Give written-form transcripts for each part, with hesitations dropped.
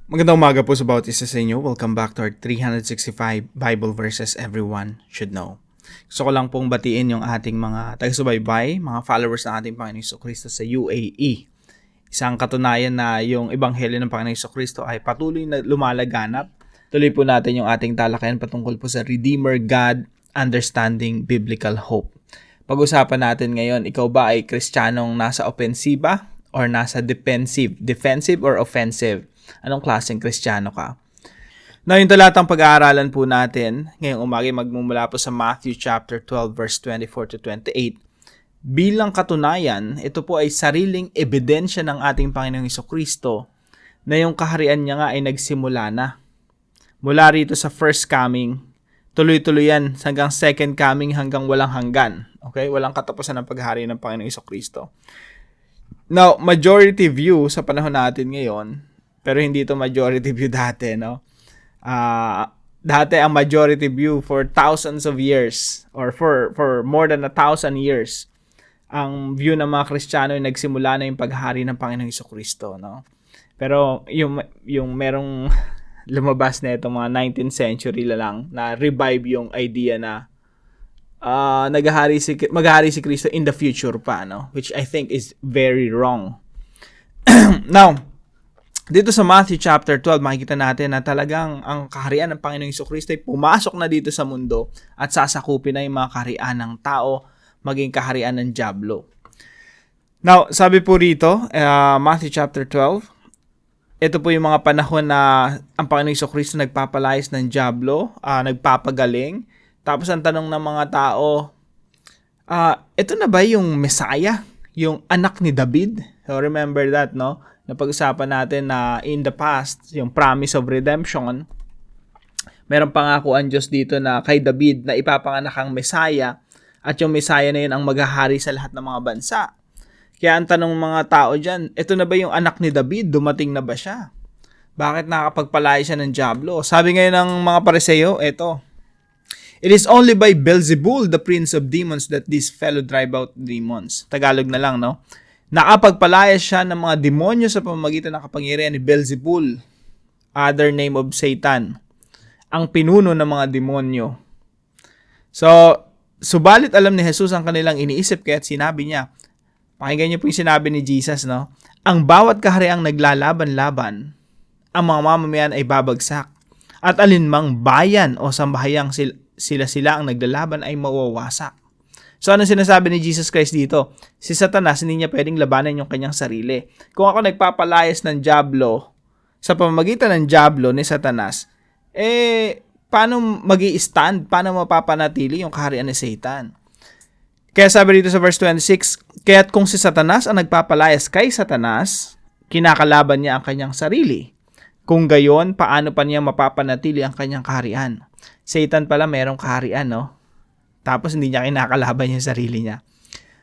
Magandang umaga po sa bawat isa sa inyo. Welcome back to our 365 Bible verses everyone should know. Gusto ko lang pong batiin yung ating mga taga-subaybay, mga followers ng ating Panginoon Jesucristo sa UAE. Isang katunayan na yung Ebanghelyo ng Panginoon Jesucristo ay patuloy na lumalaganap. Tuloy po natin yung ating talakayan patungkol po sa Redeemer God, Understanding Biblical Hope. Pag-usapan natin ngayon, ikaw ba ay Kristiyanong nasa opensiba or nasa defensive? Defensive or offensive? Anong klaseng Kristiyano ka? Now, yung talatang pag-aaralan po natin ngayong umaga magmumula po sa Matthew chapter 12 verse 24 to 28. Bilang katunayan, ito po ay sariling ebidensya ng ating Panginoong Jesucristo na yung kaharian niya nga ay nagsimula na. Mula rito sa first coming, tuloy-tuloy yan hanggang second coming hanggang walang hanggan. Okay? Walang katapusan ng paghari ng Panginoong Jesucristo. Now, majority view sa panahon natin ngayon, pero hindi ito majority view dati, no? Dati ang majority view for thousands of years or for more than 1,000 years, ang view ng mga Kristiyano ay nagsimula na yung paghari ng Panginoong Jesucristo, no? Pero yung merong lumabas na ito mga 19th century lang na revive yung idea na maghahari si Kristo in the future pa, no? Which I think is very wrong. Now, dito sa Matthew chapter 12, makikita natin na talagang ang kaharian ng Panginoong Jesucristo ay pumasok na dito sa mundo at sasakupin na yung mga kaharian ng tao, maging kaharian ng dyablo. Now, sabi po rito, Matthew chapter 12, ito po yung mga panahon na ang Panginoong Jesucristo nagpapalayas ng dyablo, nagpapagaling. Tapos ang tanong ng mga tao, ito na ba yung Messiah? Yung anak ni David? So remember that, no? Napag-usapan natin na in the past, yung promise of redemption, merong pangakuan Diyos dito na kay David na ipapanganak ang Messiah at yung Messiah na yun ang maghahari sa lahat ng mga bansa. Kaya ang tanong ng mga tao dyan, ito na ba yung anak ni David? Dumating na ba siya? Bakit nakapagpalaya siya ng dyablo? Sabi ngayon ng mga Pariseo, eto, it is only by Beelzebul, the prince of demons, that this fellow drive out demons. Tagalog na lang, no? Nakapagpalayas siya ng mga demonyo sa pamamagitan ng kapangyarihan ni Beelzebul, other name of Satan, ang pinuno ng mga demonyo. So, subalit alam ni Jesus ang kanilang iniisip kaya't sinabi niya, pakinggan niyo po yung sinabi ni Jesus, no? Ang bawat kahariang naglalaban-laban, ang mga mamamayan ay babagsak, at alinmang bayan o sambahayang sila ang naglalaban ay mawawasak. So, ano sinasabi ni Jesus Christ dito? Si Satanas, hindi niya pwedeng labanan yung kanyang sarili. Kung ako nagpapalayas ng dyablo, sa pamamagitan ng dyablo ni Satanas, paano magi-stand? Paano mapapanatili yung kaharian ni Satan? Kaya sabi dito sa verse 26, kaya't kung si Satanas ang nagpapalayas kay Satanas, kinakalaban niya ang kanyang sarili. Kung gayon, paano pa niya mapapanatili ang kanyang kaharian? Satan pala merong kaharian, no? Tapos hindi niya kinakalaban yung sarili niya.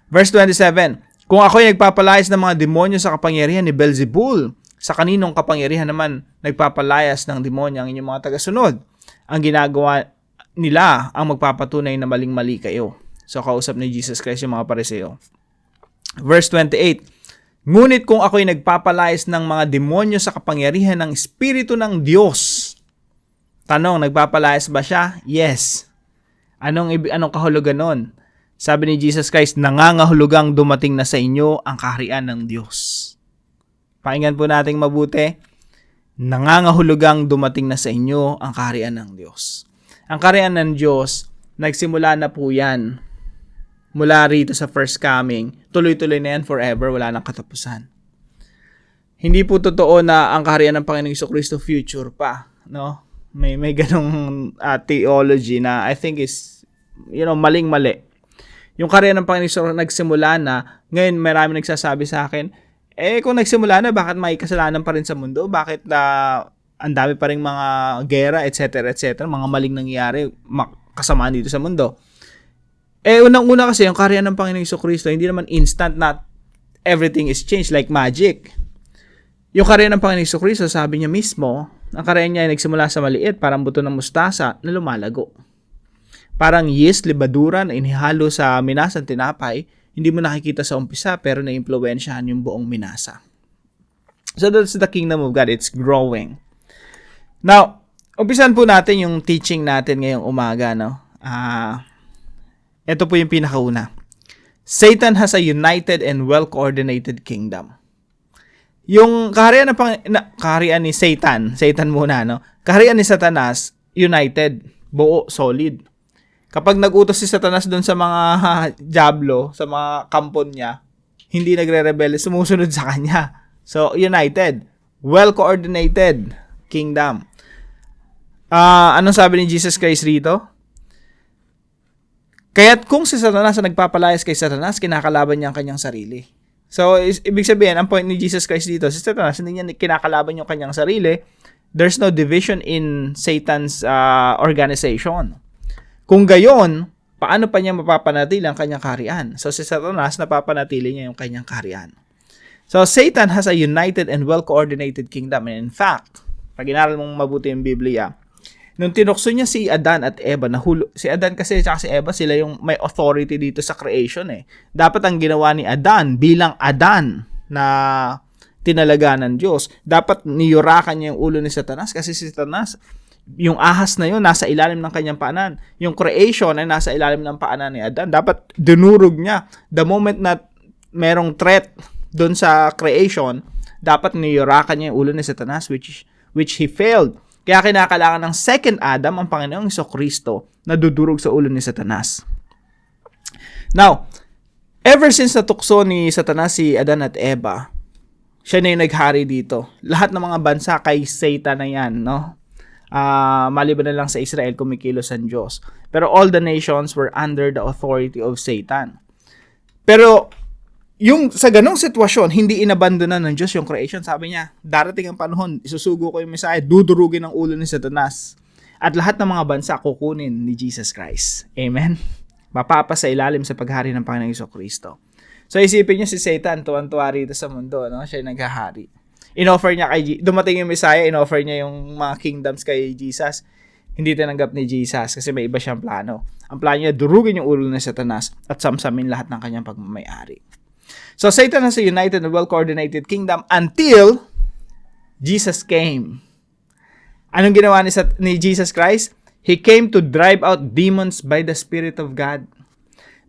Verse 27, kung ako'y nagpapalayas ng mga demonyo sa kapangyarihan ni Beelzebul, sa kaninong kapangyarihan naman nagpapalayas ng demonyo ang inyong mga tagasunod? Ang ginagawa nila ang magpapatunay na maling-mali kayo. So kausap ni Jesus Christ yung mga Pariseo. Verse 28, ngunit kung ako'y nagpapalayas ng mga demonyo sa kapangyarihan ng Espiritu ng Diyos, tanong, nagpapalayas ba siya? Yes. Anong kahulugan nun? Sabi ni Jesus Christ, nangangahulugang dumating na sa inyo ang kaharian ng Diyos. Pakinggan po nating mabuti. Nangangahulugang dumating na sa inyo ang kaharian ng Diyos. Ang kaharian ng Diyos, nagsimula na po yan. Mula rito sa first coming, tuloy-tuloy na yan forever, wala nang katapusan. Hindi po totoo na ang kaharian ng Panginoong Jesucristo future pa, no? May ganong theology na I think is, maling-mali. Yung kaharian ng Panginoon nagsimula na, ngayon marami nagsasabi sa akin, kung nagsimula na, bakit may kasalanan pa rin sa mundo? Bakit ang dami pa rin mga gera, etc., mga maling nangyayari, kasamaan dito sa mundo? Unang-una kasi, yung kaharian ng Panginoong Jesucristo, hindi naman instant na everything is changed like magic. Yung kaharian ng Panginoong Jesucristo, sabi niya mismo, ang kaharian niya ay nagsimula sa maliit, parang buto ng mustasa na lumalago. Parang yeast, libadura na inihalo sa minasang tinapay, hindi mo nakikita sa umpisa pero na-impluwensyahan yung buong minasa. So that's the kingdom of God. It's growing. Now, umpisan po natin yung teaching natin ngayong umaga, no? Ito po yung pinakauna. Satan has a united and well-coordinated kingdom. Yung kaharian ni Satan muna, no? Kaharian ni Satanas, united, buo, solid. Kapag nag-utos si Satanas doon sa mga diablo, sa mga kampon niya, hindi nagre-rebelde, sumusunod sa kanya. So, united, well-coordinated kingdom. Anong sabi ni Jesus Christ rito? Kaya't kung si Satanas ang nagpapalayas kay Satanas, kinakalaban niya ang kanyang sarili. So, ibig sabihin, ang point ni Jesus Christ dito, si Satanas, hindi niya kinakalaban yung kanyang sarili. There's no division in Satan's organization. Kung gayon, paano pa niya mapapanatili ang kanyang kaharian? So, si Satanas, napapanatili niya yung kanyang kaharian. So, Satan has a united and well-coordinated kingdom. And in fact, pag inaral mong mabuti yung Biblia, nung tinukso niya si Adan at Eva, si Adan kasi at si Eva, sila yung may authority dito sa creation eh. Dapat ang ginawa ni Adan bilang Adan na tinalaga ng Diyos, dapat niyurakan niya yung ulo ni Satanas kasi si Satanas, yung ahas na yun, nasa ilalim ng kanyang paanan. Yung creation ay nasa ilalim ng paanan ni Adan. Dapat dinurog niya. The moment na merong threat doon sa creation, dapat niyurakan niya yung ulo ni Satanas, which he failed. Kaya kinakailangan ng second Adam, ang Panginoong Jesucristo, na dudurog sa ulo ni Satanas. Now, ever since natukso ni Satanas si Adan at Eva, siya na yung naghari dito. Lahat ng mga bansa kay Satan na yan, no? Maliban na lang sa Israel, kumikilos ang Diyos. Pero all the nations were under the authority of Satan. Pero yung sa ganong sitwasyon, hindi inabandonan ng Diyos yung creation. Sabi niya, darating ang panahon, isusugo ko yung Messiah, dudurugin ang ulo ni Satanas. At lahat ng mga bansa kukunin ni Jesus Christ. Amen? Mapapasa ilalim sa paghari ng Panginoong Jesucristo. So isipin niyo si Satan, tuwan-tuwa rito sa mundo, no? Siya yung naghahari. In-offer niya dumating yung Messiah, in-offer niya yung mga kingdoms kay Jesus. Hindi tinanggap ni Jesus kasi may iba siyang plano. Ang plano niya, durugin yung ulo ni Satanas at samsamin lahat ng kanyang pagmamayari. So, Satan has a united and well-coordinated kingdom until Jesus came. Anong ginawa ni Jesus Christ? He came to drive out demons by the Spirit of God.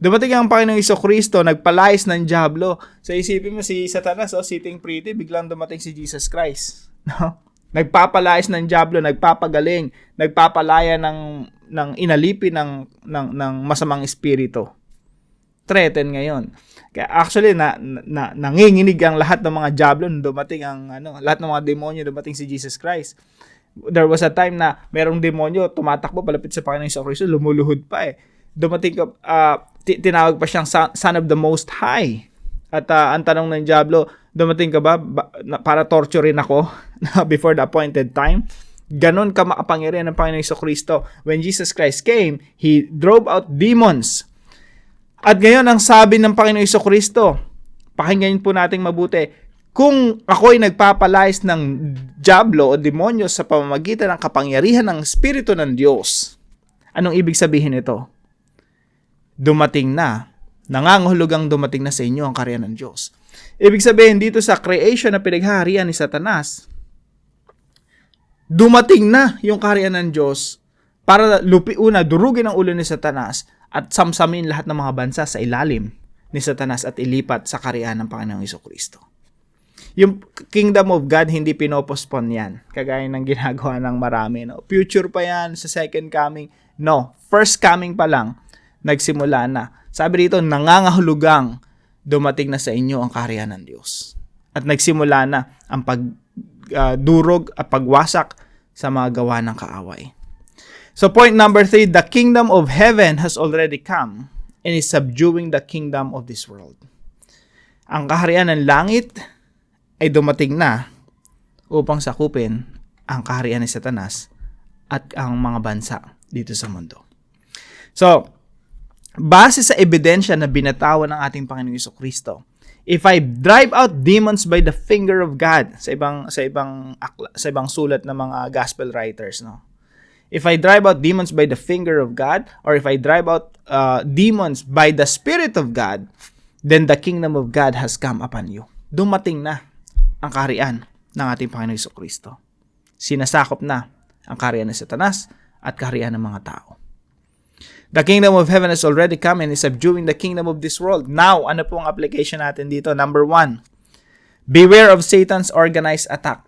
Dumating ang Panginoong Jesucristo, nagpalayas ng diablo. So, isipin mo si Satanas, sitting pretty, biglang dumating si Jesus Christ. No? Nagpapalayas ng diablo, nagpapagaling, nagpapalaya ng inalipi ng masamang espiritu. Threaten ngayon. Kaya actually nanginginig ang lahat ng mga diablo nung dumating lahat ng mga demonyo dumating si Jesus Christ. There was a time na merong demonyo tumatakbo palapit sa Panginoong Jesucristo, lumuluhod pa eh. Dumating tinawag pa siyang Son of the Most High. At ang tanong ng diablo, dumating ka ba para torturein ako before the appointed time? Ganon ka makapangyarihan ng Panginoong Jesucristo. When Jesus Christ came, He drove out demons. At ngayon, ang sabi ng Panginoong Jesucristo, pakinggan po nating mabuti, kung ako'y nagpapalayas ng diablo o demonyo sa pamamagitan ng kapangyarihan ng Espiritu ng Diyos, anong ibig sabihin nito? Dumating na, nangangahulugang dumating na sa inyo ang kaharian ng Diyos. Ibig sabihin dito sa creation na pinaghaharian ni Satanas, dumating na yung kaharian ng Diyos para durugin ang ulo ni Satanas at samsamin lahat ng mga bansa sa ilalim ni Satanas at ilipat sa kaharian ng Panginoong Jesucristo. Yung kingdom of God, hindi pinopospon yan. Kagaya ng ginagawa ng marami. No? Future pa yan sa second coming. No, first coming pa lang, nagsimula na. Sabi dito, nangangahulugang dumating na sa inyo ang kaharian ng Diyos. At nagsimula na ang pagdurog at pagwasak sa mga gawa ng kaaway. So point number 3, the kingdom of heaven has already come and is subduing the kingdom of this world. Ang kaharian ng langit ay dumating na upang sakupin ang kaharian ni Satanas at ang mga bansa dito sa mundo. So, base sa ebidensya na binatawan ng ating Panginoong Jesucristo, if I drive out demons by the finger of God, sa ibang sulat ng mga gospel writers, no? If I drive out demons by the finger of God, or if I drive out demons by the Spirit of God, then the kingdom of God has come upon you. Dumating na ang kaharian ng ating Panginoong Jesucristo. Sinasakop na ang kaharian ng Satanas at kaharian ng mga tao. The kingdom of heaven has already come and is subduing the kingdom of this world. Now, ano po ang application natin dito? Number 1, beware of Satan's organized attack.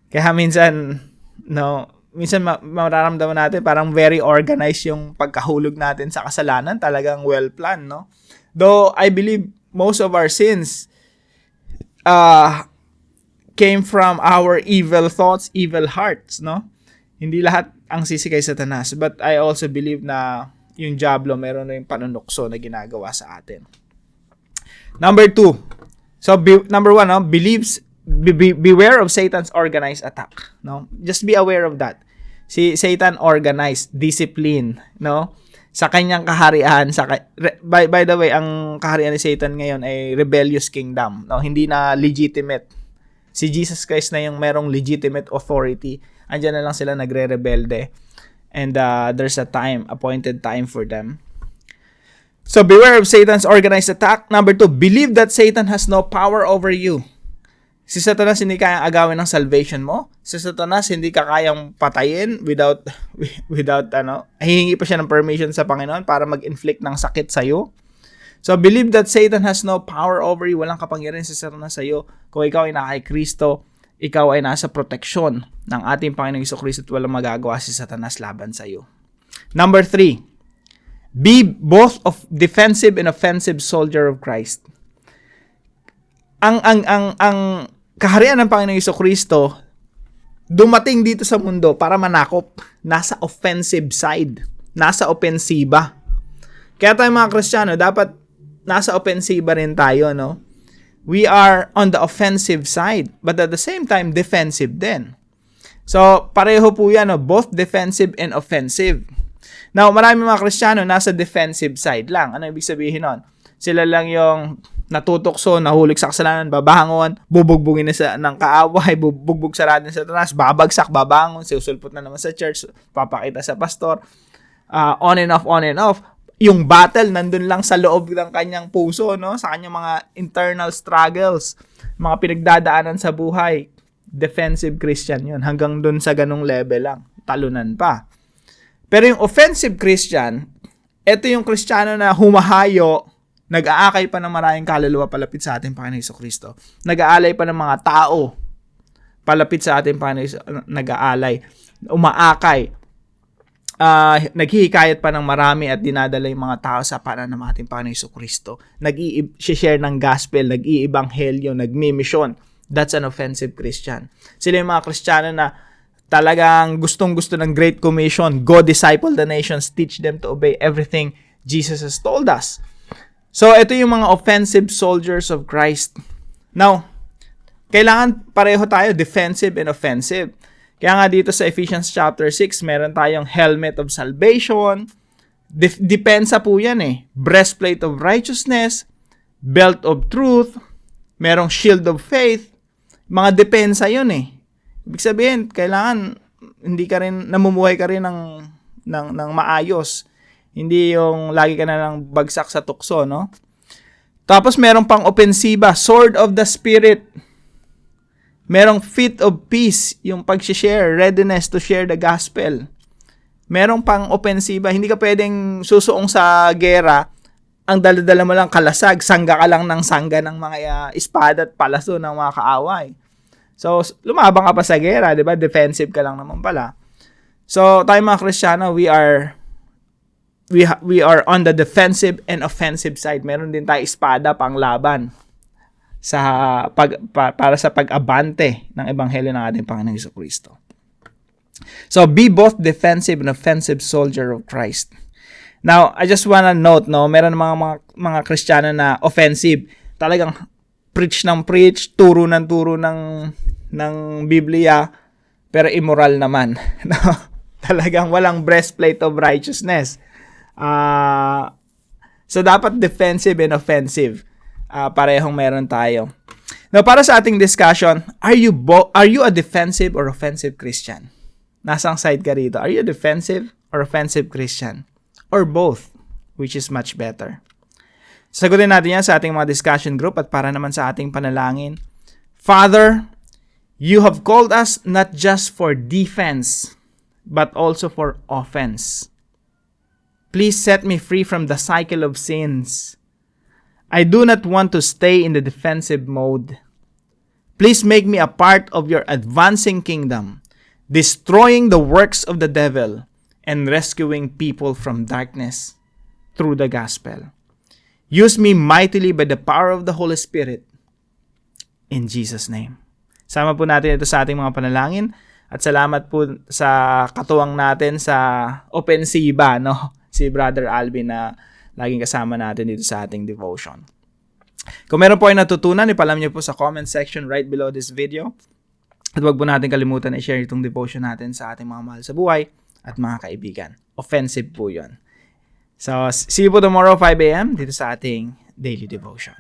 Kaya minsan mararamdaman natin parang very organized yung pagkahulog natin sa kasalanan. Talagang well-planned, no? Though, I believe most of our sins came from our evil thoughts, evil hearts, no? Hindi lahat ang sisi kay Satanas. But I also believe na yung diablo meron na yung panunukso na ginagawa sa atin. Number 2. So, number 1, no? Beware of Satan's organized attack. No? Just be aware of that. Si Satan organized, discipline, no? Sa kanyang kaharian, by the way, ang kaharian ni Satan ngayon ay rebellious kingdom, no? Hindi na legitimate. Si Jesus Christ na yung merong legitimate authority. Andiyan na lang sila nagre-rebelde. And there's a appointed time for them. So beware of Satan's organized attack. Number 2, believe that Satan has no power over you. Si Satanas hindi kayang agawin ng salvation mo. Si Satanas hindi ka kayang patayin without hihingi pa siya ng permission sa Panginoon para mag-inflict ng sakit sa iyo. So believe that Satan has no power over you. Walang kapangyarihan si Satanas sa iyo. Kung ikaw ay naka kay Kristo, ikaw ay nasa proteksyon ng ating Panginoong Jesucristo at walang magagawa si Satanas laban sa iyo. Number 3, be both of defensive and offensive soldier of Christ. Ang kaharian ng Panginoong Jesucristo dumating dito sa mundo para manakop, nasa offensive side, nasa opensiba. Kaya tayo mga Kristiyano, dapat nasa opensiba rin tayo, no? We are on the offensive side, but at the same time, defensive din. So, pareho po yan, no? Both defensive and offensive. Now, marami mga Kristiyano nasa defensive side lang. Ano ibig sabihin nun? Sila lang yung natutokso, nahulog sa kasalanan, babangon, bubugbugin na ng kaaway, bubugbog sa radin sa Satanas, babagsak, babangon, susulpot na naman sa church, papakita sa pastor, on and off. Yung battle nandun lang sa loob ng kanyang puso, no? Sa kanyang mga internal struggles, mga pinagdadaanan sa buhay. Defensive Christian yun. Hanggang dun sa ganung level lang. Talunan pa. Pero yung offensive Christian, ito yung Kristiyano na humahayo, nag-aakay pa ng maraming kaluluwa palapit sa ating Panginoon Jesucristo. Nag-aalay pa ng mga tao palapit sa ating Panginoon, nag-aalay, umaakay. Naghihikayat pa ng marami at dinadala yung mga tao sa paanan ng ating Panginoon Jesucristo. Nag-i-share ng gospel, nag-iibanghelyo, nagmi-mission. That's an offensive Christian. Sila yung mga Kristiyano na talagang gustong-gusto ng Great Commission. Go disciple the nations, teach them to obey everything Jesus has told us. So, ito yung mga offensive soldiers of Christ. Now, kailangan pareho tayo, defensive and offensive. Kaya nga dito sa Ephesians chapter 6, meron tayong helmet of salvation. Depensa po yan eh. Breastplate of righteousness, belt of truth, merong shield of faith. Mga depensa yun eh. Ibig sabihin, kailangan hindi ka rin, namumuhay ka rin ng maayos. Hindi yung lagi ka na lang bagsak sa tukso, no? Tapos merong pang opensiba, sword of the spirit. Merong feet of peace, yung pag-share, readiness to share the gospel. Merong pang opensiba, hindi ka pwedeng susuong sa gera, ang dala-dala mo lang kalasag, sangga ka lang ng sangga ng mga espada at palaso ng mga kaaway. So, lumabang ka pa sa gera, di ba? Defensive ka lang naman pala. So, tayo mga Kristiyano, we are on the defensive and offensive side. Meron din tayo espada pang laban para sa pag-abante ng ebanghelyo ng ating Panginoong Jesucristo. So, be both defensive and offensive soldier of Christ. Now, I just wanna note, no, meron mga Kristiyano na offensive. Talagang preach, turo ng Biblia, pero immoral naman. No? Talagang walang breastplate of righteousness. So, dapat defensive and offensive. Parehong meron tayo. Now, para sa ating discussion, are you a defensive or offensive Christian? Nasang side ka rito? Are you a defensive or offensive Christian? Or both, which is much better. Sagutin natin yan sa ating mga discussion group at para naman sa ating panalangin. Father, you have called us not just for defense, but also for offense. Please set me free from the cycle of sins. I do not want to stay in the defensive mode. Please make me a part of your advancing kingdom, destroying the works of the devil and rescuing people from darkness through the gospel. Use me mightily by the power of the Holy Spirit. In Jesus' name. Sama po natin ito sa ating mga panalangin at salamat po sa katuwang natin sa opensiba, no? Si Brother Alvin na laging kasama natin dito sa ating devotion. Kung meron po ay natutunan, ipalam niyo po sa comment section right below this video. At huwag po natin kalimutan i-share itong devotion natin sa ating mga mahal sa buhay at mga kaibigan. Offensive po yun. So, see you po tomorrow 5 a.m. dito sa ating daily devotion.